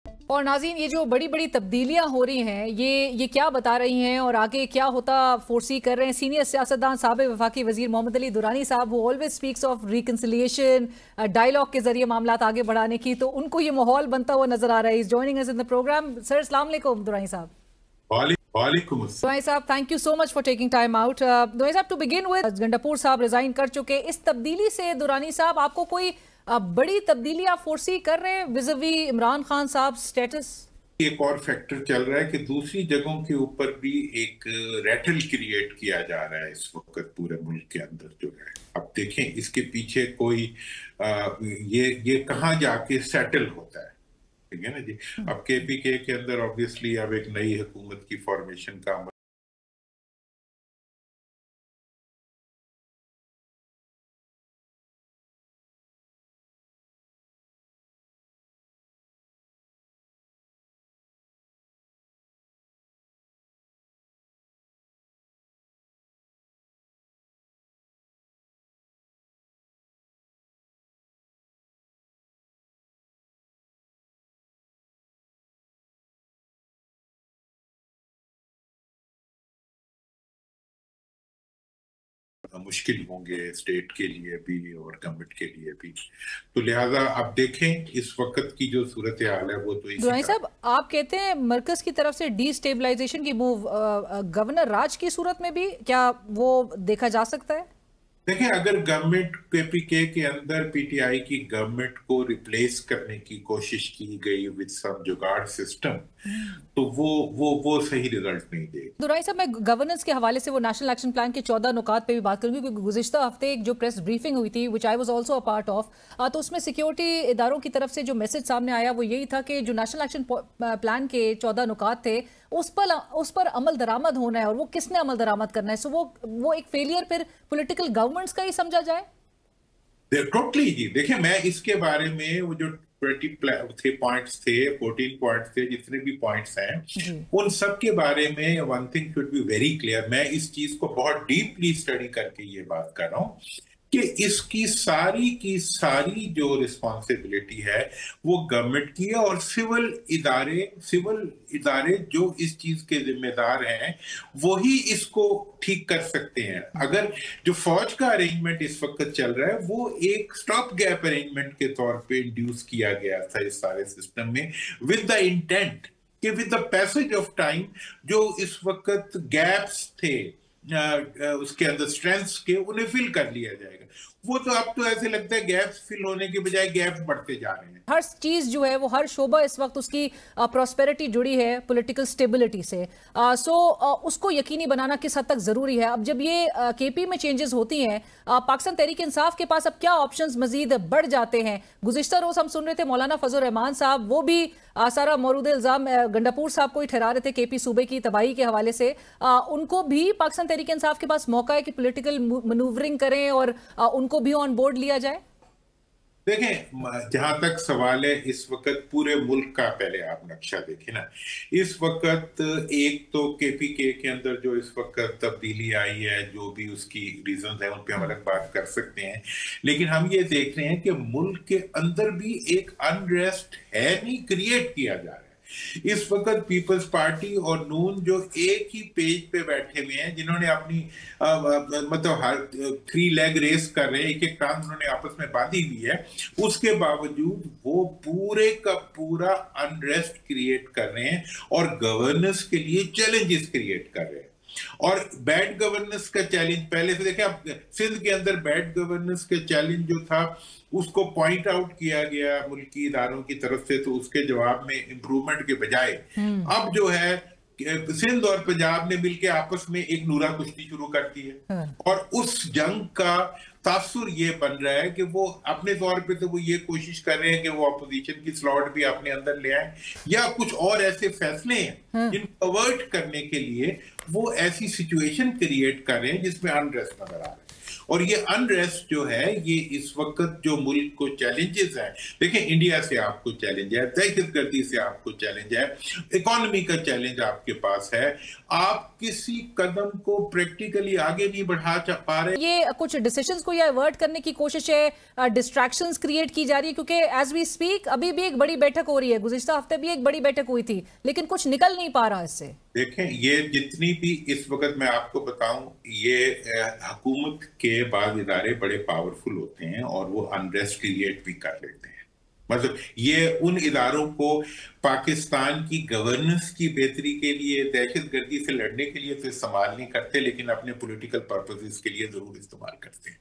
और नाज़रीन, ये जो बड़ी बड़ी तब्दीलियां हो रही हैं, ये क्या बता रही हैं और आगे क्या होता फोर्सी कर रहे हैं? सीनियर सियासतदान साबिक़ वफाकी वजीर मोहम्मद अली दुरानी साहब, वो always speaks of reconciliation, dialogue के जरिए मामला आगे बढ़ाने की, तो उनको ये माहौल बनता हुआ नजर आ रहा है। Is joining us in the programme. Sir, अस्सलाम वालेकुम दुरानी साहब। वालेकुम अस्सलाम। दुरानी साहब, thank you so much for taking time out. Durrani साहब, टू बिगिन विद, गंडापुर साहब रिजाइन कर चुके, इस तब्दीली से दुरानी साहब आपको कोई बड़ी तब्दीली आप फोर्सी कर रहे हैं विज़वी इमरान खान साहब स्टेटस? एक और फैक्टर चल रहा है कि दूसरी जगहों के ऊपर भी एक रैटल क्रिएट किया जा रहा है इस वक्त पूरे मुल्क के अंदर जो है। अब देखें इसके पीछे कोई ये कहाँ जाके सेटल होता है, ठीक है ना जी। अब केपीके के अंदर ऑब्वियसली अब एक नई हुकूमत की फॉर्मेशन का मुश्किल होंगे स्टेट के लिए भी और गवर्नमेंट के लिए भी। तो लिहाजा आप देखें इस वक्त की जो सूरत हाल है वो तो इसी दुरानी तरह। साहब, आप कहते हैं मरकज की तरफ से डीस्टेबलाइजेशन की मूव गवर्नर राज की सूरत में भी क्या वो देखा जा सकता है? देखिए, अगर गवर्नमेंट केपीके के अंदर पीटीआई की गवर्नमेंट को रिप्लेस करने की कोशिश की गई विद सम जुगाड़ सिस्टम, तो वो सही रिजल्ट नहीं देगी। दुरानी साहब, मैं गवर्नेंस के हवाले से वो नेशनल एक्शन प्लान के 14 नुकात पे भी बात करूंगी, क्योंकि गुज़िश्ता हफ्ते एक जो प्रेस ब्रीफिंग हुई थी, which I was also a part of, तो उसमें सिक्योरिटी इदारों की तरफ से जो मैसेज सामने आया वो यही था कि जो नेशनल एक्शन प्लान के 14 नुकात थे उस पर अमल दरामद होना है, और वो किसने अमल दरामद करना है। सो वो एक फेलियर फिर पॉलिटिकल गवर्नमेंट्स का ही समझा जाए। टोटली जी। देखिए, मैं इसके बारे में वो जो 20 पॉइंट्स थे, 14 पॉइंट्स थे, जितने भी पॉइंट्स हैं उन सब के बारे में one thing should be very clear. मैं इस चीज को बहुत डीपली स्टडी करके ये बात कर रहा हूं कि इसकी सारी की सारी जो रिस्पॉन्सिबिलिटी है वो गवर्नमेंट की है, और सिविल इदारे जो इस चीज के जिम्मेदार हैं वही इसको ठीक कर सकते हैं। अगर जो फौज का अरेंजमेंट इस वक्त चल रहा है वो एक स्टॉप गैप अरेंजमेंट के तौर पे इंड्यूस किया गया था इस सारे सिस्टम में, विद द इंटेंट कि with the passage of time जो इस वक्त गैप्स थे उसके अंदर स्ट्रेंथ्स के, उन्हें फिल कर लिया जाएगा। वो तो अब तो ऐसे लगता है गैप्स फिल होने के बजाय गैप्स बढ़ते जा रहे हैं। हर चीज जो है वो, हर शोबा इस वक्त उसकी प्रॉस्पेरिटी जुड़ी है पॉलिटिकल स्टेबिलिटी से। उसको यकीनी बनाना किस हद तक जरूरी है। अब जब ये केपी में चेंजेस होती हैं, पाकिस्तान तहरीक इंसाफ के पास अब क्या ऑप्शंस मजीद बढ़ जाते हैं? गुज़िश्ता रोज हम सुन रहे थे मौलाना फजल रहमान साहब, वो भी सारा मौरूद इल्जाम गंडापुर साहब को ही ठहरा रहे थे केपी सूबे की तबाही के हवाले से। उनको भी पाकिस्तान तहरीक इंसाफ के पास मौका है कि पॉलिटिकल मनूवरिंग करें और उनको भी ऑन बोर्ड लिया जाए। देखें, जहां तक सवाल है इस वक्त पूरे मुल्क का, पहले आप नक्शा देखें ना। इस वक्त एक तो केपीके के अंदर जो इस वक्त तब्दीली आई है, जो भी उसकी रीजन है उन पे हम अलग बात कर सकते हैं, लेकिन हम ये देख रहे हैं कि मुल्क के अंदर भी एक अनरेस्ट है नहीं क्रिएट किया जा रहा है। इस वक्त पीपल्स पार्टी और नून जो एक ही पेज पे बैठे हुए हैं, जिन्होंने अपनी मतलब हर 3 लेग रेस कर रहे हैं, एक एक टांग उन्होंने आपस में बांधी हुई है, उसके बावजूद वो पूरे का पूरा अनरेस्ट क्रिएट कर रहे हैं और गवर्नेंस के लिए चैलेंजेस क्रिएट कर रहे हैं। और बैड गवर्नेंस का चैलेंज पहले से देखें, अब सिंध के अंदर बैड गवर्नेंस का चैलेंज जो था उसको पॉइंट आउट किया गया मुल्की इदारों की तरफ से, तो उसके जवाब में इंप्रूवमेंट के बजाय अब जो है सिंध और पंजाब ने मिलकर आपस में एक नूरा कुश्ती शुरू कर दी है। और उस जंग का तासुर ये बन रहा है कि वो अपने तौर पे तो वो ये कोशिश कर रहे हैं कि वो अपोजिशन की स्लॉट भी अपने अंदर ले आए, या कुछ और ऐसे फैसले हैं जिनको अवॉइड करने के लिए वो ऐसी सिचुएशन क्रिएट कर रहे हैं जिसमें अनरेस्ट नजर आ रहा है। और ये अनरेस्ट जो है, ये इस वक्त जो मुल्क को चैलेंजेस हैं, देखिए इंडिया से आपको चैलेंज है, दहशतगर्दी से आपको चैलेंज है, इकोनॉमी का चैलेंज आपके पास है, आप किसी कदम को प्रैक्टिकली आगे नहीं बढ़ा पा रहे। ये कुछ डिसीजंस को ये अवर्ट करने की कोशिश है, डिस्ट्रैक्शंस क्रिएट की जा रही है, क्योंकि एज वी स्पीक अभी भी एक बड़ी बैठक हो रही है, गुज़िश्ता हफ्ते भी एक बड़ी बैठक हुई थी, लेकिन कुछ निकल नहीं पा रहा इससे। देखें, ये जितनी भी इस वक्त मैं आपको बताऊं, ये हुकूमत के बाद इदारे बड़े पावरफुल होते हैं और वो अनरेस्ट क्रिएट भी कर लेते हैं। मतलब ये उन इदारों को पाकिस्तान की गवर्नेंस की बेहतरी के लिए, दहशतगर्दी से लड़ने के लिए तो इस्तेमाल नहीं करते, लेकिन अपने पॉलिटिकल पर्पसेस के लिए जरूर इस्तेमाल करते हैं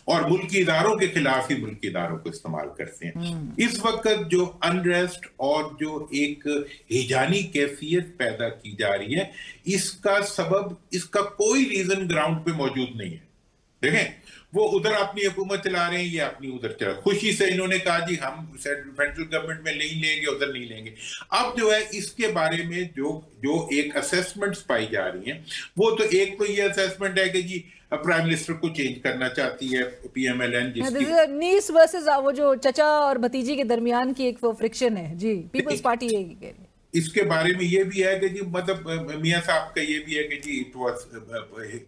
और मुल्की इदारों के खिलाफ ही मुल्की इदारों को इस्तेमाल करते हैं। इस वक्त जो अनरेस्ट और जो एक हिजानी कैफियत पैदा की जा रही है, इसका सबब, इसका कोई रीजन ग्राउंड पे मौजूद नहीं है। देखें, वो उधर अपनी हुकूमत चला रहे हैं, ये अपनी उधर चला, खुशी से इन्होंने कहा जी हम सेंट्रल गवर्नमेंट में नहीं लेंगे, उधर नहीं लेंगे। अब जो है इसके बारे में जो एक असेसमेंट्स पाई जा रही हैं, वो तो एक तो ये असेसमेंट है कि जी प्राइम मिनिस्टर को चेंज करना चाहती है PMLN, जिसकी नीस वर्सेस वो जो चचा और भतीजी के दरमियान की एक फ्रिक्शन है जी, पीपल्स पार्टी ये कह रही है। इसके बारे में ये भी है कि जी, मतलब मियां साहब का ये भी है कि जी it was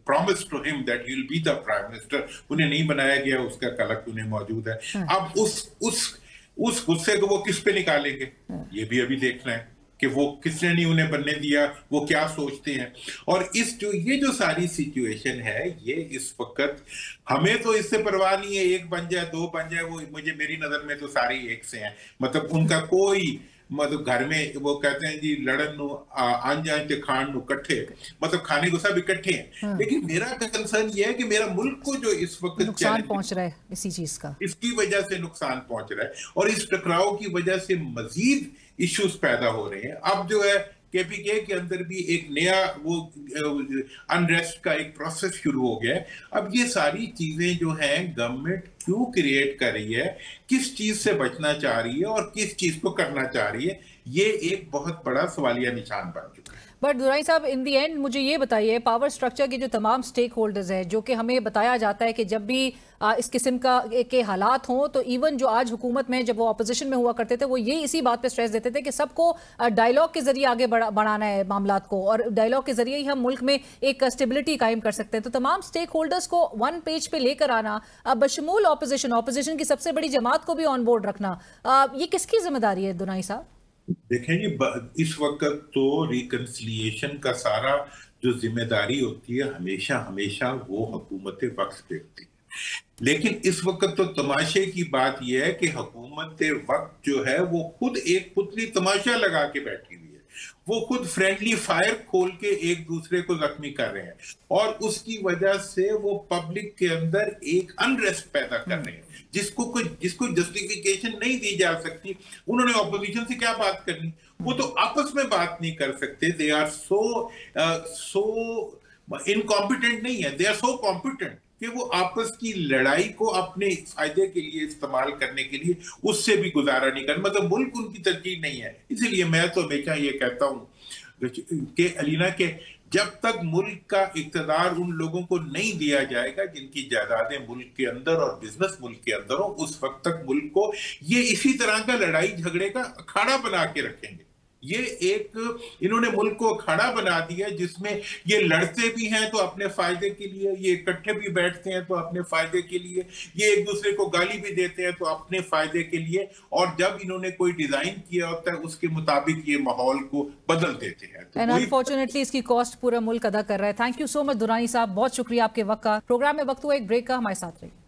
promise to him that he will be the prime minister, उन्हें नहीं बनाया गया, उसका कलक उन्हें मौजूद है। अब उस गुस्से को वो किस पे निकालेंगे, ये भी अभी देखना है कि वो किसने नहीं उन्हें बनने दिया, वो क्या सोचते हैं। और ये जो सारी सिचुएशन है, ये इस वक्त हमें तो इससे परवाह नहीं है, एक बन जाए, दो बन जाए, वो मेरी नजर में तो सारी एक से हैं। मतलब उनका कोई, मतलब घर में वो कहते हैं जी लड़न नु आन जाए ते खान नु कट्ठे, मतलब खाने को सब इकट्ठे हैं। लेकिन मेरा कंसर्न ये है कि मेरा मुल्क को जो इस वक्त नुकसान पहुंच रहा है इसी चीज का, इसकी वजह से नुकसान पहुंच रहा है और इस टकराव की वजह से मजीद इश्यूज पैदा हो रहे हैं। अब जो है KPK के अंदर भी एक नया वो अनरेस्ट का एक प्रोसेस शुरू हो गया है। अब ये सारी चीजें जो हैं गवर्नमेंट क्यों क्रिएट कर रही है, किस चीज से बचना चाह रही है और किस चीज को करना चाह रही है, ये एक बहुत बड़ा सवालिया निशान बन चुका है। बट दुराई साहब, इन दी एंड मुझे ये बताइए, पावर स्ट्रक्चर के जो तमाम स्टेक होल्डर्स हैं, जो कि हमें बताया जाता है कि जब भी इस किस्म के हालात हों, तो इवन जो आज हुकूमत में, जब वो अपोजिशन में हुआ करते थे, वो ये इसी बात पे स्ट्रेस देते थे कि सबको डायलॉग के जरिए आगे बढ़ाना है मामलात को, और डायलॉग के जरिए ही हम मुल्क में एक स्टेबिलिटी कायम कर सकते हैं। तो तमाम स्टेक होल्डर्स को वन पेज पे लेकर आना, बशमूल ऑपोजिशन की सबसे बड़ी जमात को भी ऑन बोर्ड रखना, ये किसकी जिम्मेदारी है दुराई साहब? देखें जी, इस वक्त तो रिकंसिलिएशन का सारा जो जिम्मेदारी होती है, हमेशा हमेशा वो हुकूमत वक्त पे होती है। लेकिन इस वक्त तो तमाशे की बात यह है कि हुकूमत वक्त जो है वो खुद एक पुतली तमाशा लगा के बैठी हुई है। वो खुद फ्रेंडली फायर खोल के एक दूसरे को जख्मी कर रहे हैं और उसकी वजह से वो पब्लिक के अंदर एक अनरेस्ट पैदा कर रहे हैं, जिसको जस्टिफिकेशन नहीं दी जा सकती। उन्होंने ऑपोजिशन से क्या बात करनी, वो तो आपस में बात नहीं कर सकते। दे आर सो इनकॉम्पिटेंट नहीं है, दे आर सो कॉम्पिटेंट कि वो आपस की लड़ाई को अपने फायदे के लिए इस्तेमाल करने के लिए उससे भी गुजारा नहीं कर, मतलब मुल्क उनकी तरजीह नहीं है। इसीलिए मैं तो हमेशा ये कहता हूं कि अलीना के जब तक मुल्क का इक़्तिदार उन लोगों को नहीं दिया जाएगा जिनकी जायदादें मुल्क के अंदर और बिजनेस मुल्क के अंदर हो, उस वक्त तक मुल्क को ये इसी तरह का लड़ाई झगड़े का अखाड़ा बना के रखेंगे। ये एक इन्होंने मुल्क को अखाड़ा बना दिया जिसमें ये लड़ते भी हैं तो अपने फायदे के लिए, ये इकट्ठे भी बैठते हैं तो अपने फायदे के लिए, ये एक दूसरे को गाली भी देते हैं तो अपने फायदे के लिए, और जब इन्होंने कोई डिजाइन किया होता है उसके मुताबिक ये माहौल को बदल देते हैं। तो अनफॉर्चुनेटली इसकी कॉस्ट पूरा मुल्क अदा कर रहा है। Thank you so much Durrani साहब, बहुत शुक्रिया आपके वक्त का। प्रोग्राम में वक्त हुआ एक ब्रेक का, हमारे साथ रहिए।